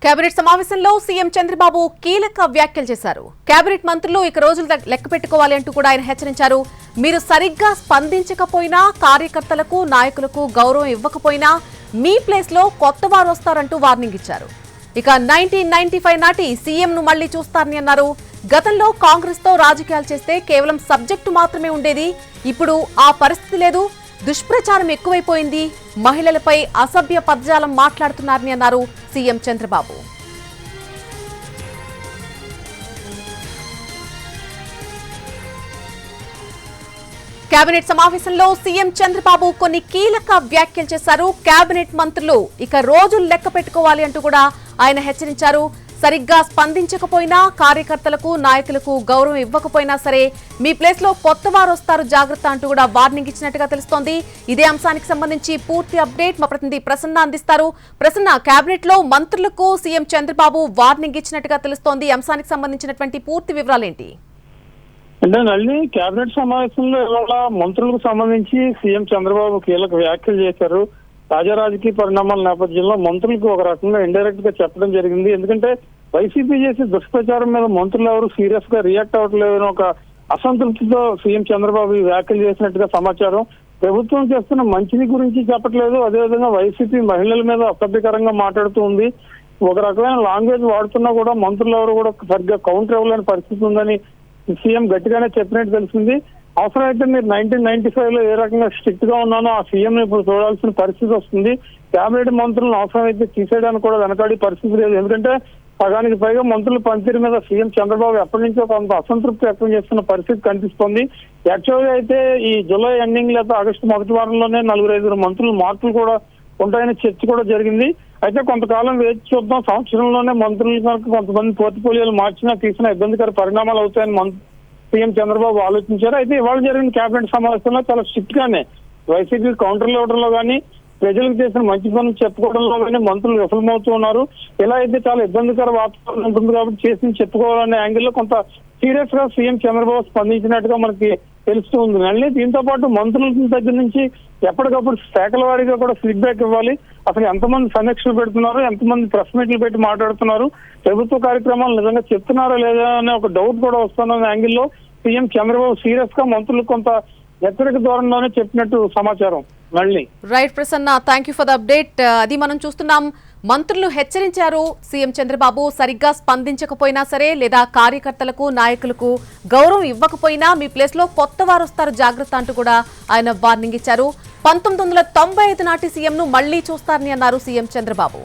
Cabinet సమావేశంలో CM Chandrababu కీలక వ్యాఖ్యలు చేశారు. కేబినెట్ మంత్రులు ఇక రోజులు లెక్క పెట్టుకోవాలి అంటూ కూడా ఆయన హెచ్చరించారు. మీరు సరిగ్గా స్పందించకపోయినా, కార్యకర్తలకు నాయకులకు గౌరవం ఇవ్వకపోయినా మీ ప్లేస్ లో కొత్త వారు వస్తారంటూ వార్నింగ్ ఇచ్చారు. ఇక 1995 నాటి సీఎం ను మళ్లీ చూస్తారని అన్నారు. గతంలో కాంగ్రెస్ తో రాజకీయాలు చేస్తే కేవలం సబ్జెక్టు మాత్రమే ఉండేది, ఇప్పుడు ఆ పరిస్థితి లేదు, దుష్ప్రచారం ఎక్కువైపోయింది, మహిళలపై అసభ్య పదజాలం మాట్లాడుతున్నారని అన్నారు సీఎం చంద్రబాబు. కేబినెట్ సమావేశంలో సీఎం చంద్రబాబు కొన్ని కీలక వ్యాఖ్యలు చేశారు. కేబినెట్ మంత్రులు ఇక రోజులు లెక్క పెట్టుకోవాలి అంటూ కూడా ఆయన హెచ్చరించారు. సరిగ్గా స్పందించకపోయినా, కార్యకర్తలకు నాయకులకు గౌరవం ఇవ్వకపోయినా సరే మీ ప్లేస్ లో కొత్త వారు వస్తారు, జాగ్రత్త అంటూ కూడా వార్నింగ్ ఇచ్చినట్టుగా తెలుస్తోంది. ఇదే అంశానికి సంబంధించి పూర్తి అప్డేట్ మా ప్రతినిధి ప్రసన్న అందిస్తారు. ప్రసన్న, కేబినెట్ లో మంత్రులకు సీఎం చంద్రబాబు వార్నింగ్ ఇచ్చినట్టుగా తెలుస్తోంది. అంశానికి సంబంధించినటువంటి పూర్తి వివరాలేంటి? అంటే నల్లి కేబినెట్ సమావేశంలో ఇవాళ మంత్రులకు సంబంధించి సీఎం చంద్రబాబు కీలక వ్యాఖ్యలు చేశారు. తాజా రాజకీయ పరిణామాల నేపథ్యంలో మంత్రులకు ఒక రకంగా ఇండైరెక్ట్ గా చెప్పడం జరిగింది. ఎందుకంటే వైసీపీ చేసే దుష్ప్రచారం మీద మంత్రులు ఎవరు సీరియస్ గా రియాక్ట్ అవ్వట్లేదని ఒక అసంతృప్తితో సీఎం చంద్రబాబు ఈ వ్యాఖ్యలు చేసినట్టుగా సమాచారం. ప్రభుత్వం చేస్తున్న మంచిని గురించి చెప్పట్లేదు, అదేవిధంగా వైసీపీ మహిళల మీద అసభ్యకరంగా మాట్లాడుతూ ఉంది. ఒక రకమైన లాంగ్వేజ్ వాడుతున్నా కూడా మంత్రులు ఎవరు కూడా సరిగ్గా కౌంటర్ ఇవ్వలేని పరిస్థితి ఉందని సీఎం గట్టిగానే చెప్పినట్టు తెలిసింది. అవసరమైతే మీరు 1995 లో ఏ రకంగా స్ట్రిక్ట్ గా ఉన్నానో ఆ సీఎం ఇప్పుడు చూడాల్సిన పరిస్థితి వస్తుంది. కేబినెట్ మంత్రులను అవసరమైతే తీసేయడానికి కూడా వెనకాడే పరిస్థితి లేదు. ఎందుకంటే సగానికి పైగా మంత్రుల పనితీరు మీద సీఎం చంద్రబాబు ఎప్పటి నుంచో కొంత అసంతృప్తి వ్యక్తం చేస్తున్న పరిస్థితి కనిపిస్తోంది. యాక్చువల్గా అయితే ఈ జూలై ఎండింగ్ లేదా ఆగస్టు మొదటి వారంలోనే 4-5 మంత్రులు మార్పులు కూడా ఉంటాయని చర్చ కూడా జరిగింది. అయితే కొంతకాలం వేచి చూద్దాం, సంవత్సరంలోనే మంత్రులు కనుక కొంతమంది పోర్ట్ఫోలియోలు మార్చినా తీసినా ఇబ్బందికర పరిణామాలు అవుతాయని సీఎం చంద్రబాబు ఆలోచించారు. అయితే ఇవాళ జరిగిన కేబినెట్ సమావేశంలో చాలా స్ట్రిక్ట్ గానే వైసీపీ కౌంటర్లు ఇవ్వడంలో కానీ, ప్రజలకు చేసిన మంచి పనులు చెప్పుకోవడంలో కానీ మంత్రులు విఫలమవుతూ ఉన్నారు. ఇలా అయితే చాలా ఇబ్బందికర వాతావరణం ఉంటుంది కాబట్టి చేసింది చెప్పుకోవాలనే యాంగిల్లో కొంత సీరియస్ గా సీఎం చంద్రబాబు స్పందించినట్టుగా మనకి తెలుస్తూ ఉంది. మళ్ళీ దీంతో పాటు మంత్రుల దగ్గర నుంచి ఎప్పటికప్పుడు శాఖల వారీగా కూడా ఫీడ్బ్యాక్ ఇవ్వాలి. అసలు ఎంతమంది సమీక్షలు పెడుతున్నారు, ఎంతమంది ప్రెస్ మీట్లు పెట్టి మాట్లాడుతున్నారు, ప్రభుత్వ కార్యక్రమాలు నిజంగా చెప్తున్నారా లేదా అనే ఒక డౌట్ కూడా వస్తున్న యాంగిల్లో సీఎం చంద్రబాబు సీరియస్ గా మంత్రులకు కొంత హెచ్చరిక ధోరణిలోనే చెప్పినట్టు సమాచారం. మళ్ళీ right Prasanna, thank you for the update. అది మనం చూస్తున్నాం, మంత్రులు హెచ్చరించారు సీఎం చంద్రబాబు. సరిగ్గా స్పందించకపోయినా సరే లేదా కార్యకర్తలకు నాయకులకు గౌరవం ఇవ్వకపోయినా మీ ప్లేస్ లో కొత్త వారు వస్తారు, జాగ్రత్త అంటూ కూడా ఆయన వార్నింగ్ ఇచ్చారు. 1995 నాటి సీఎం ను మళ్లీ చూస్తారని అన్నారు సీఎం చంద్రబాబు.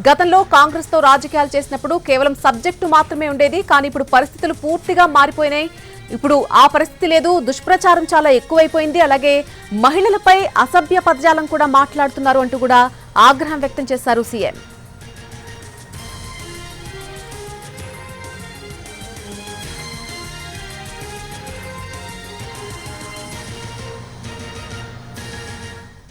గతంలో కాంగ్రెస్ తో రాజకీయాలు చేసినప్పుడు కేవలం సబ్జెక్టు మాత్రమే ఉండేది, కానీ ఇప్పుడు పరిస్థితులు పూర్తిగా మారిపోయినాయి, ఇప్పుడు ఆ పరిస్థితి లేదు, దుష్ప్రచారం చాలా ఎక్కువైపోయింది, అలాగే మహిళలపై అసభ్య పదజాలం కూడా మాట్లాడుతున్నారు అంటూ కూడా ఆగ్రహం వ్యక్తం చేశారు సీఎం.